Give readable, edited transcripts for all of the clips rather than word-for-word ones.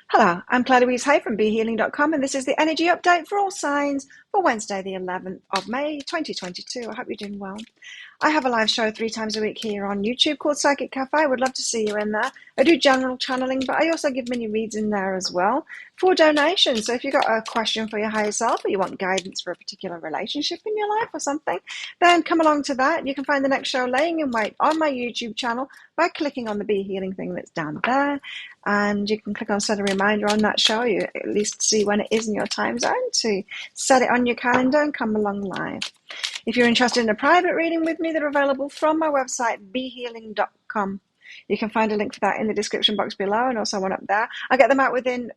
Hello, I'm Claire Louise Hay from BeHealing.com, and this is the energy update for all signs for Wednesday, the 11th of May, 2022. I hope you're doing well. I have a live show 3 times a week here on YouTube called Psychic Cafe. I would love to see you in there. I do general channeling, but I also give mini reads in there as well for donations. So if you've got a question for your higher self or you want guidance for a particular relationship in your life or something, then come along to that. You can find the next show laying in wait on my YouTube channel by clicking on the Be Healing thing that's down there. And you can click on set a reminder on that show. You at least see when it is in your time zone to set it on your calendar and come along live. If you're interested in a private reading with me, they're available from my website, behealing.com. You can find a link for that in the description box below and also one up there. I get them out within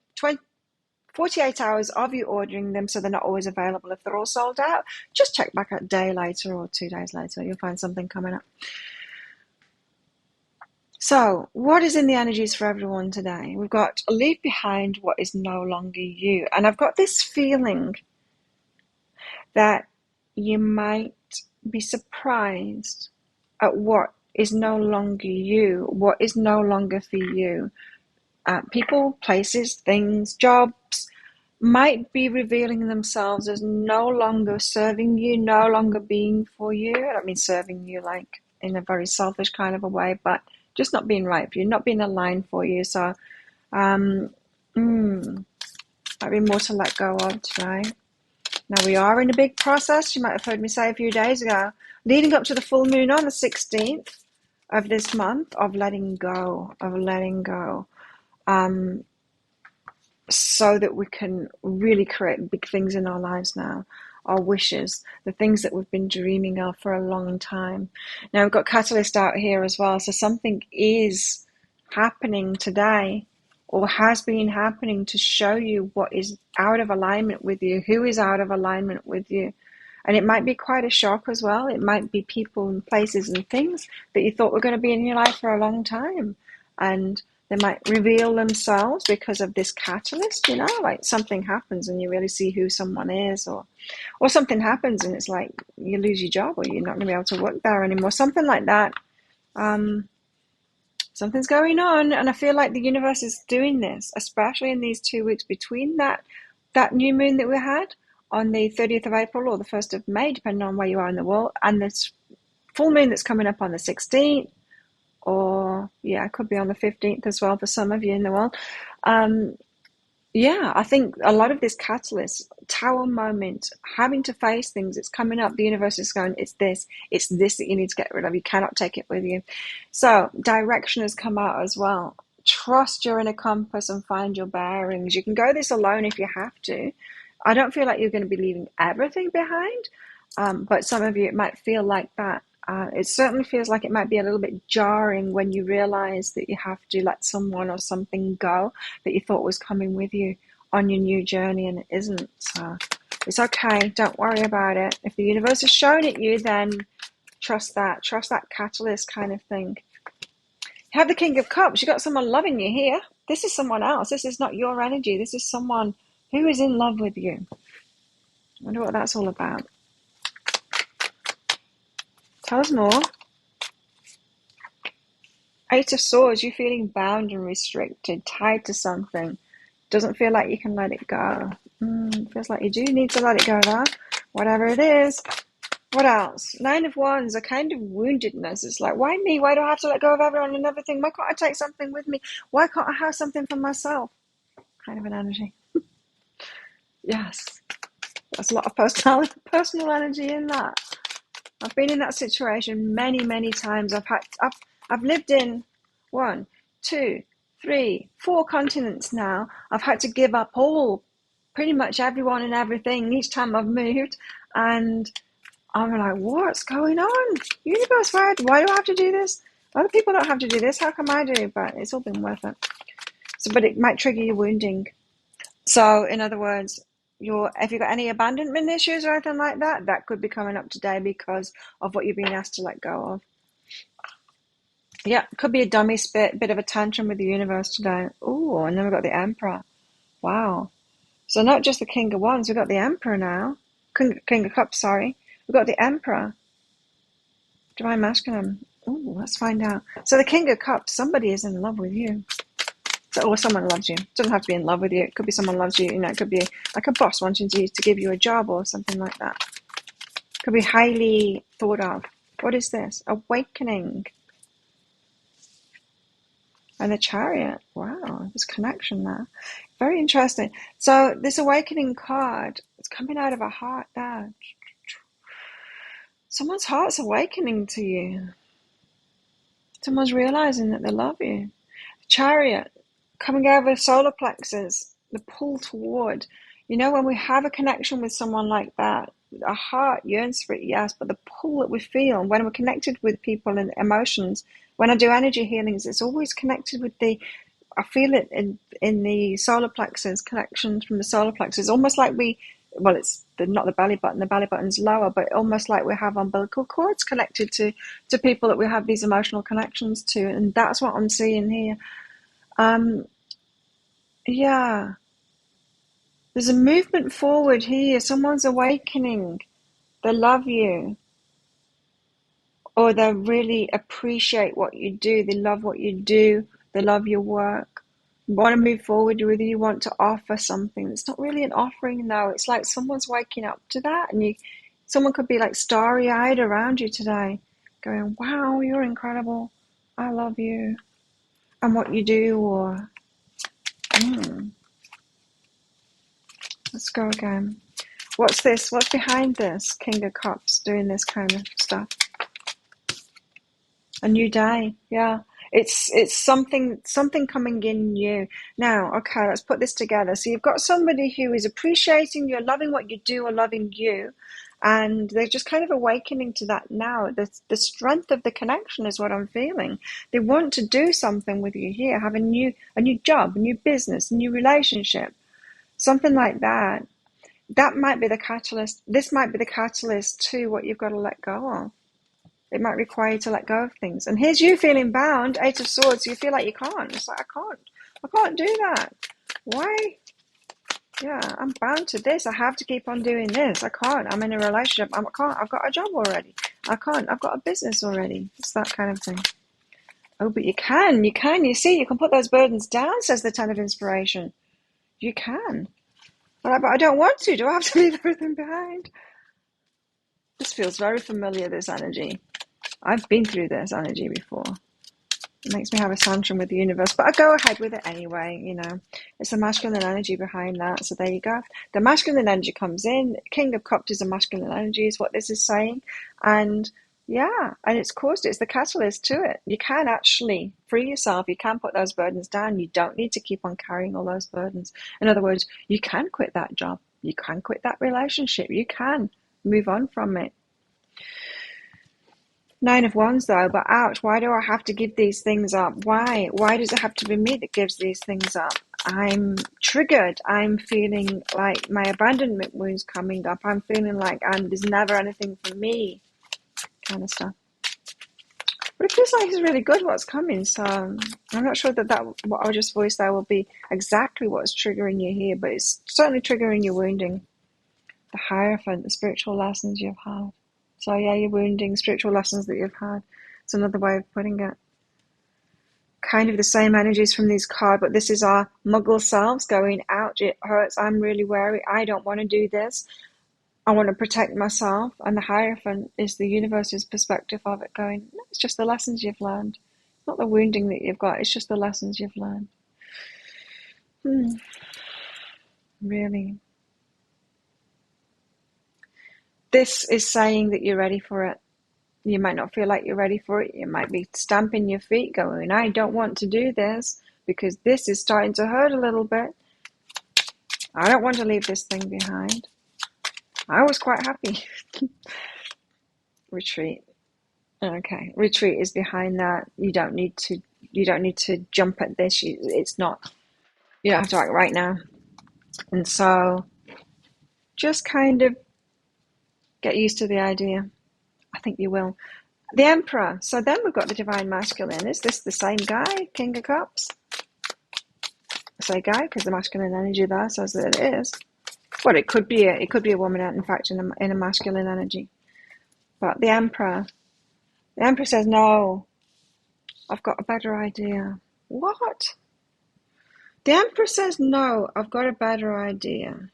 48 hours of you ordering them, so they're not always available if they're all sold out. Just check back a day later or 2 days later. You'll find something coming up. So, what is in the energies for everyone today? We've got leave behind what is no longer you. And I've got this feeling that you might be surprised at what is no longer you, what is no longer for you. People, places, things, jobs might be revealing themselves as no longer serving you, no longer being for you. I don't mean serving you like in a very selfish kind of a way, but just not being right for you, not being aligned for you. So, might be more to let go of today. Now, we are in a big process, you might have heard me say a few days ago, leading up to the full moon on the 16th of this month, of letting go, so that we can really create big things in our lives now, our wishes, the things that we've been dreaming of for a long time. Now, we've got Catalyst out here as well, so something is happening today, or has been happening, to show you what is out of alignment with you, who is out of alignment with you. And it might be quite a shock as well. It might be people and places and things that you thought were going to be in your life for a long time. And they might reveal themselves because of this catalyst, like something happens and you really see who someone is, or something happens and it's like you lose your job or you're not going to be able to work there anymore, something like that. Something's going on, and I feel like the universe is doing this, especially in these 2 weeks between that new moon that we had on the 30th of April or the 1st of May, depending on where you are in the world, and this full moon that's coming up on the 16th, or it could be on the 15th as well for some of you in the world. I think a lot of this catalyst, tower moment, having to face things, it's coming up. The universe is going, it's this that you need to get rid of. You cannot take it with you. So direction has come out as well. Trust your inner compass and find your bearings. You can go this alone if you have to. I don't feel like you're going to be leaving everything behind, but some of you, it might feel like that. It certainly feels like it might be a little bit jarring when you realize that you have to let someone or something go that you thought was coming with you on your new journey, and it isn't. So it's okay. Don't worry about it. If the universe has shown it you, then trust that catalyst kind of thing. You have the King of Cups. You got someone loving you here. This is someone else. This is not your energy. This is someone who is in love with you. I wonder what that's all about. Tell us more. 8 of Swords, you're feeling bound and restricted, tied to something. Doesn't feel like you can let it go. Feels like you do need to let it go though. Whatever it is. What else? 9 of Wands, a kind of woundedness. It's like, why me? Why do I have to let go of everyone and everything? Why can't I take something with me? Why can't I have something for myself? Kind of an energy. Yes. There's a lot of personal energy in that. I've been in that situation many, many times. I've lived in 1, 2, 3, 4 continents now. I've had to give up pretty much everyone and everything each time I've moved. And I'm like, what's going on? Universe, why do I have to do this? Other people don't have to do this. How come I do? But it's all been worth it. But it might trigger your wounding. So, in other words, if you've got any abandonment issues or anything like that, that could be coming up today because of what you're being asked to let go of. Yeah, could be a dummy spit, bit of a tantrum with the universe today. Oh, and then we've got the Emperor. Wow. So not just the King of Wands, we've got the Emperor now. King of Cups, sorry. We've got the Emperor. Divine Masculine. Oh, let's find out. So the King of Cups, somebody is in love with you. So, or someone loves you. It doesn't have to be in love with you. It could be someone loves you. It could be like a boss wanting to give you a job or something like that. It could be highly thought of. What is this? Awakening. And the Chariot. Wow, there's connection there. Very interesting. So this awakening card, it's coming out of a heart there. Someone's heart's awakening to you. Someone's realizing that they love you. Chariot, coming over solar plexus, the pull toward. When we have a connection with someone like that, our heart yearns for it, yes, but the pull that we feel when we're connected with people and emotions, when I do energy healings, it's always connected with I feel it in the solar plexus, connections from the solar plexus, almost like it's not the belly button's lower, but almost like we have umbilical cords connected to people that we have these emotional connections to, and that's what I'm seeing here. Yeah, there's a movement forward here. Someone's awakening. They love you, or they really appreciate what you do. They love what you do. They love your work. Want to move forward with you, want to offer something. It's not really an offering, though. It's like someone's waking up to that, and someone could be like starry-eyed around you today, going, wow, you're incredible. I love you and what you do, or let's go again. What's this? What's behind this? King of Cups doing this kind of stuff. A new day, yeah. It's something coming in you. Now, okay, let's put this together. So you've got somebody who is appreciating you, loving what you do, or loving you, and they're just kind of awakening to that now. The strength of the connection is what I'm feeling. They want to do something with you here, have a new job, a new business, a new relationship, something like that. That might be the catalyst. This might be the catalyst to what you've got to let go of. It might require you to let go of things. And here's you feeling bound, Eight of Swords. You feel like you can't. It's like, I can't do that. Why? Yeah, I'm bound to this. I have to keep on doing this. I can't. I'm in a relationship. I can't. I've got a job already. I can't. I've got a business already. It's that kind of thing. Oh, but you can. You see, you can put those burdens down, says the Ten of Inspiration. You can. But I don't want to. Do I have to leave everything behind? This feels very familiar, this energy. I've been through this energy before. It makes me have a tantrum with the universe, but I go ahead with it anyway, It's the masculine energy behind that, so there you go. The masculine energy comes in. King of Cups is a masculine energy, is what this is saying. And yeah, and it's the catalyst to it. You can actually free yourself. You can put those burdens down. You don't need to keep on carrying all those burdens. In other words, you can quit that job. You can quit that relationship. You can move on from it. Nine of Wands, though, but ouch, why do I have to give these things up? Why? Why does it have to be me that gives these things up? I'm triggered. I'm feeling like my abandonment wound's coming up. I'm feeling like there's never anything for me, kind of stuff. But it feels like it's really good what's coming, so I'm not sure that what I just voiced there will be exactly what's triggering you here, but it's certainly triggering your wounding. The Hierophant, the spiritual lessons you've had. So yeah, your wounding, spiritual lessons that you've had. It's another way of putting it. Kind of the same energies from these cards, but this is our muggle selves going, ouch, it hurts, I'm really wary, I don't want to do this. I want to protect myself. And the Hierophant is the universe's perspective of it going, no, it's just the lessons you've learned. It's not the wounding that you've got, it's just the lessons you've learned. Really. This is saying that you're ready for it. You might not feel like you're ready for it. You might be stamping your feet going, I don't want to do this because this is starting to hurt a little bit. I don't want to leave this thing behind. I was quite happy. Retreat. Okay, retreat is behind that. You don't need to jump at this. It's not. You don't have to act right now. And so just kind of get used to the idea. I think you will. The Emperor. So then we've got the Divine Masculine. Is this the same guy? King of Cups? I say guy because the masculine energy there says that it is. Well, it could be a woman, in fact, in a masculine energy. But the Emperor says, no, I've got a better idea. What? The Emperor says, no, I've got a better idea.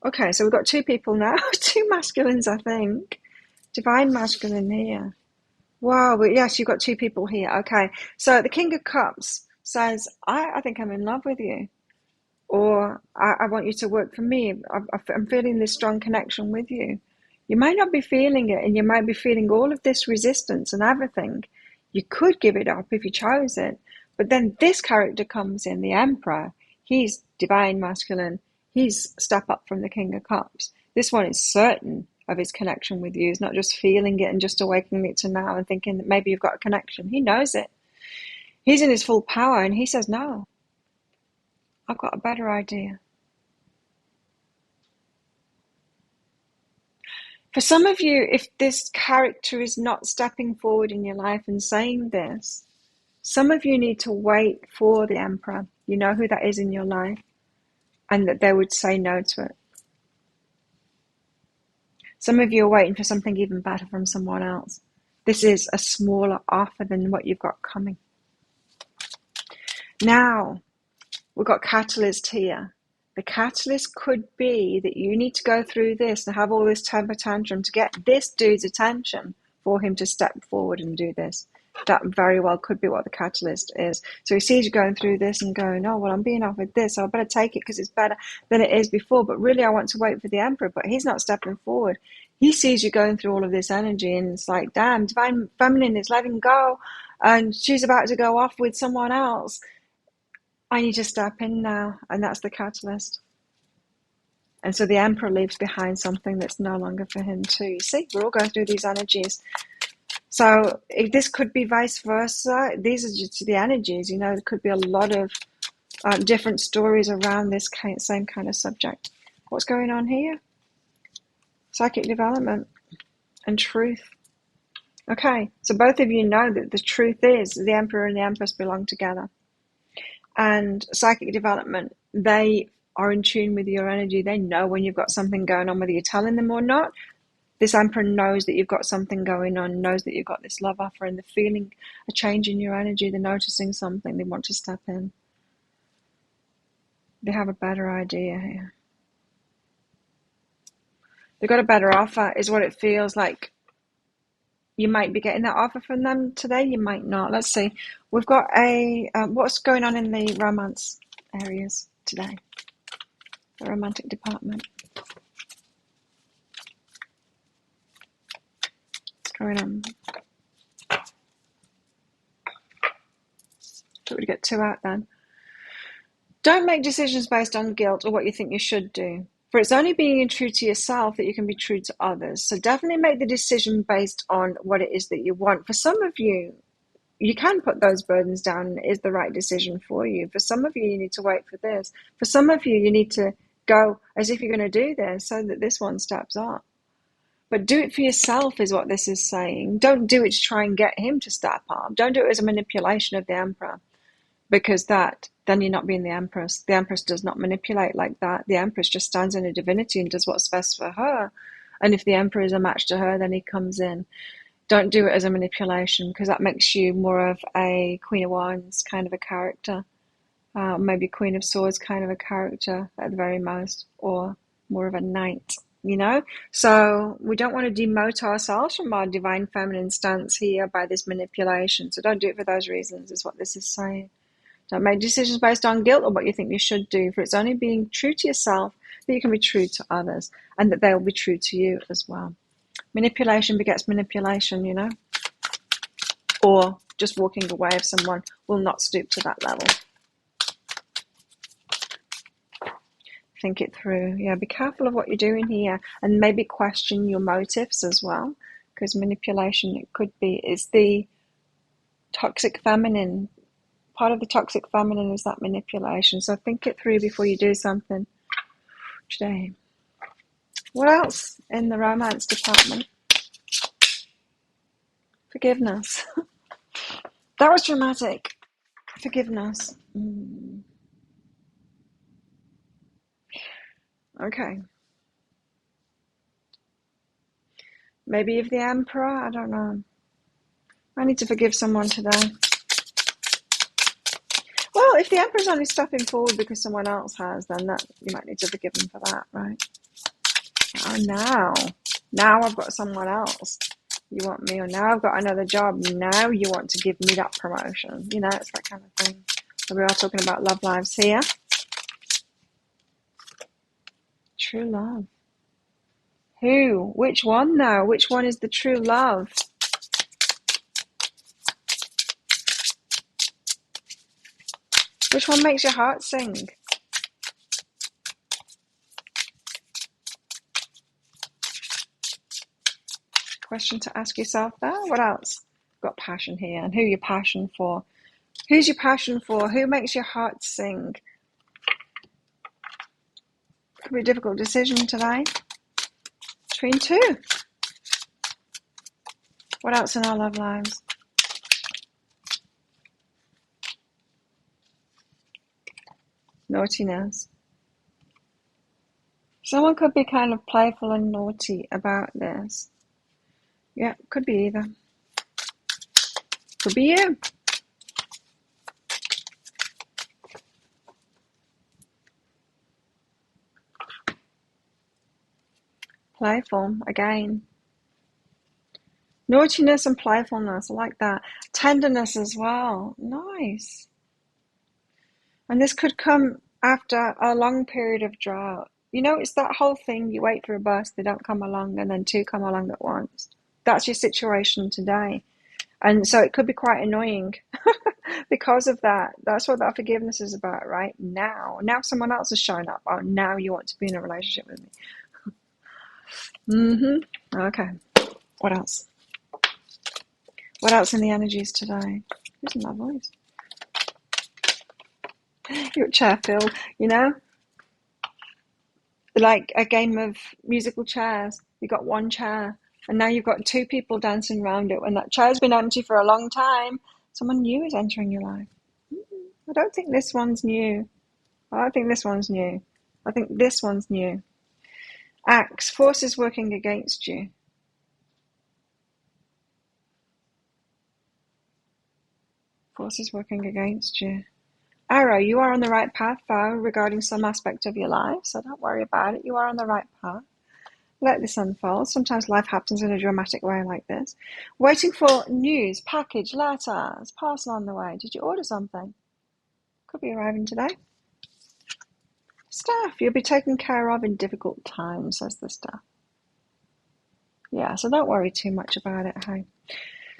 Okay, so we've got two people now, two masculines, I think. Divine masculine here. Wow, but yes, you've got two people here. Okay, so the King of Cups says, I think I'm in love with you. Or I want you to work for me. I'm feeling this strong connection with you. You might not be feeling it, and you might be feeling all of this resistance and everything. You could give it up if you chose it. But then this character comes in, the Emperor. He's divine masculine. He's step up from the King of Cups. This one is certain of his connection with you. He's not just feeling it and just awakening it to now and thinking that maybe you've got a connection. He knows it. He's in his full power, and he says, no, I've got a better idea. For some of you, if this character is not stepping forward in your life and saying this, some of you need to wait for the Emperor. You know who that is in your life, and that they would say no to it. Some of you are waiting for something even better from someone else. This is a smaller offer than what you've got coming. Now, we've got catalyst here. The catalyst could be that you need to go through this and have all this temper tantrum to get this dude's attention for him to step forward and do this. That very well could be what the catalyst is. So he sees you going through this and going, oh, well, I'm being offered this, so I better take it because it's better than it is before. But really, I want to wait for the Emperor, but he's not stepping forward. He sees you going through all of this energy, and it's like, damn, Divine Feminine is letting go, and she's about to go off with someone else. I need to step in now, and that's the catalyst. And so the Emperor leaves behind something that's no longer for him too. You see, we're all going through these energies. So this could be vice versa. These are just the energies, you know, there could be a lot of different stories around this same kind of subject. What's going on here? Psychic development and truth. Okay, so both of you know that the truth is the Emperor and the Empress belong together. And psychic development, they are in tune with your energy. They know when you've got something going on, whether you're telling them or not. This Emperor knows that you've got something going on, knows that you've got this love offer, and they're feeling a change in your energy. They're noticing something. They want to step in. They have a better idea here. They've got a better offer, is what it feels like. You might be getting that offer from them today. You might not. Let's see. We've got what's going on in the romance areas today? The romantic department. What's going on? Thought we'd get two out then. Don't make decisions based on guilt or what you think you should do. For it's only being true to yourself that you can be true to others. So definitely make the decision based on what it is that you want. For some of you, you can put those burdens down and it is the right decision for you. For some of you, you need to wait for this. For some of you, you need to go as if you're going to do this so that this one steps up. But do it for yourself is what this is saying. Don't do it to try and get him to step up. Don't do it as a manipulation of the Emperor, because then you're not being the Empress. The Empress does not manipulate like that. The Empress just stands in her divinity and does what's best for her. And if the Emperor is a match to her, then he comes in. Don't do it as a manipulation, because that makes you more of a Queen of Wands kind of a character. Maybe Queen of Swords kind of a character at the very most, or more of a knight, you know? So we don't want to demote ourselves from our divine feminine stance here by this manipulation. So don't do it for those reasons, is what this is saying. Don't make decisions based on guilt or what you think you should do, for it's only being true to yourself that you can be true to others, and that they will be true to you as well. Manipulation begets manipulation, you know? Or just walking away if someone will not stoop to that level. Think it through. Yeah, be careful of what you're doing here, and maybe question your motives as well, because manipulation, it could be, is the toxic feminine. Part of the toxic feminine is that manipulation. So think it through before you do something today. What else in the romance department? Forgiveness. That was dramatic. Forgiveness. Okay. Maybe if the Emperor, I don't know. I need to forgive someone today. Well, Well, if the Emperor's only stepping forward because someone else has, then that you might need to forgive them for that, right? Oh, now I've got someone else. You want me, or now I've got another job. Now you want to give me that promotion. You know, it's that kind of thing. So we are talking about love lives here. True love. Who? Which one though? Which one is the true love? Which one makes your heart sing? Question to ask yourself there. What else? Got passion here. And who your passion for? Who's your passion for? Who makes your heart sing? Could be a difficult decision today. Between two. What else in our love lives? Naughtiness. Someone could be kind of playful and naughty about this. Yeah, could be either. Could be you. Playful, again. Naughtiness and playfulness, I like that. Tenderness as well, nice. And this could come after a long period of drought. You know, it's that whole thing, you wait for a bus, they don't come along, and then two come along at once. That's your situation today. And so it could be quite annoying because of that. That's what that forgiveness is about, right? Now someone else has shown up. Oh, now you want to be in a relationship with me. Okay. What else? What else in the energies today? Listen to my voice. Your chair, Phil, you know? Like a game of musical chairs. You got one chair, and now you've got two people dancing around it. When that chair's been empty for a long time, someone new is entering your life. I don't think this one's new. I don't think this one's new. I think this one's new. Axe, forces working against you. Forces working against you. Arrow, you are on the right path though regarding some aspect of your life, so don't worry about it. You are on the right path. Let this unfold. Sometimes life happens in a dramatic way like this. Waiting for news, package, letters, parcel on the way. Did you order something? Could be arriving today. Staff, you'll be taken care of in difficult times, says the staff. Yeah, so don't worry too much about it, hey.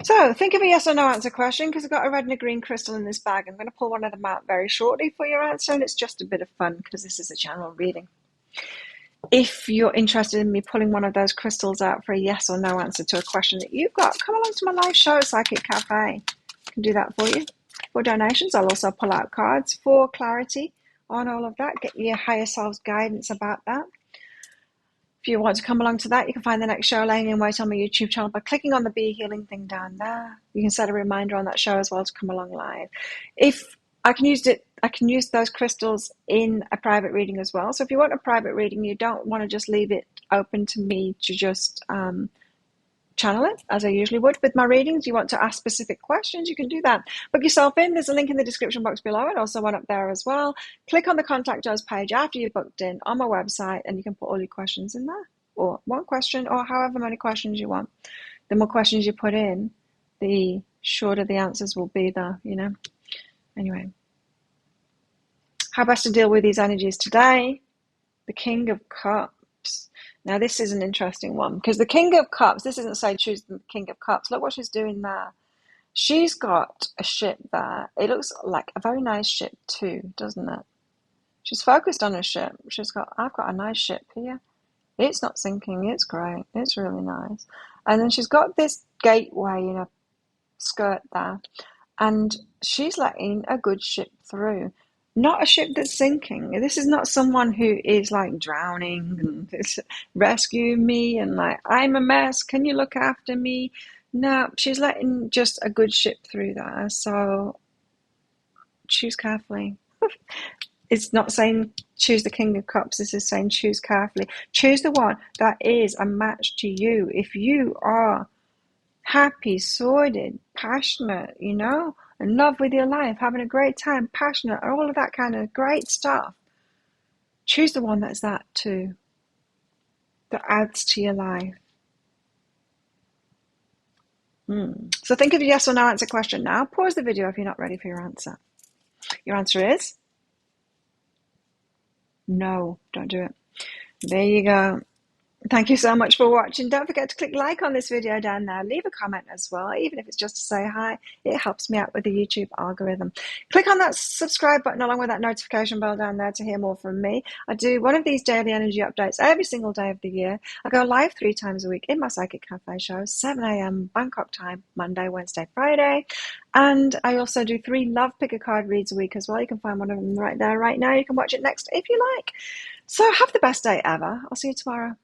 So think of a yes or no answer question, because I've got a red and a green crystal in this bag. I'm going to pull one of them out very shortly for your answer, and it's just a bit of fun because this is a general reading. If you're interested in me pulling one of those crystals out for a yes or no answer to a question that you've got, come along to my live show, Psychic Cafe. I can do that for you. For donations, I'll also pull out cards for clarity on all of that, get your higher self's guidance about that. If you want to come along to that, you can find the next show laying in wait on my YouTube channel by clicking on the Be Healing thing down there. You can set a reminder on that show as well to come along live. If I can use those crystals in a private reading as well. So if you want a private reading, you don't want to just leave it open to me to just channel it, as I usually would with my readings. You want to ask specific questions, you can do that. Book yourself in. There's a link in the description box below, and also one up there as well. Click on the Contact Us page after you've booked in on my website, and you can put all your questions in there, or one question, or however many questions you want. The more questions you put in, the shorter the answers will be there, you know. Anyway, how best to deal with these energies today? The King of Cups. Now, this is an interesting one, because the King of Cups, this isn't say choose the King of Cups. Look what she's doing there. She's got a ship there. It looks like a very nice ship too, doesn't it? She's focused on a ship. I've got a nice ship here. It's not sinking. It's great. It's really nice. And then she's got this gateway in her skirt there, and she's letting a good ship through. Not a ship that's sinking. This is not someone who is like drowning and rescue me and like, I'm a mess, can you look after me? No, she's letting just a good ship through there. So choose carefully. It's not saying choose the King of Cups. This is saying choose carefully. Choose the one that is a match to you. If you are happy, sorted, passionate, you know, in love with your life, having a great time, passionate, all of that kind of great stuff, choose the one that's that too, that adds to your life. So think of a yes or no answer question now. Pause the video if you're not ready for your answer. Your answer is no, don't do it. There you go. Thank you so much for watching. Don't forget to click like on this video down there. Leave a comment as well, even if it's just to say hi. It helps me out with the YouTube algorithm. Click on that subscribe button along with that notification bell down there to hear more from me. I do one of these daily energy updates every single day of the year. I go live 3 times a week in my Psychic Cafe show, 7 a.m. Bangkok time, Monday, Wednesday, Friday. And I also do 3 Love Picker card reads a week as well. You can find one of them right there right now. You can watch it next if you like. So have the best day ever. I'll see you tomorrow.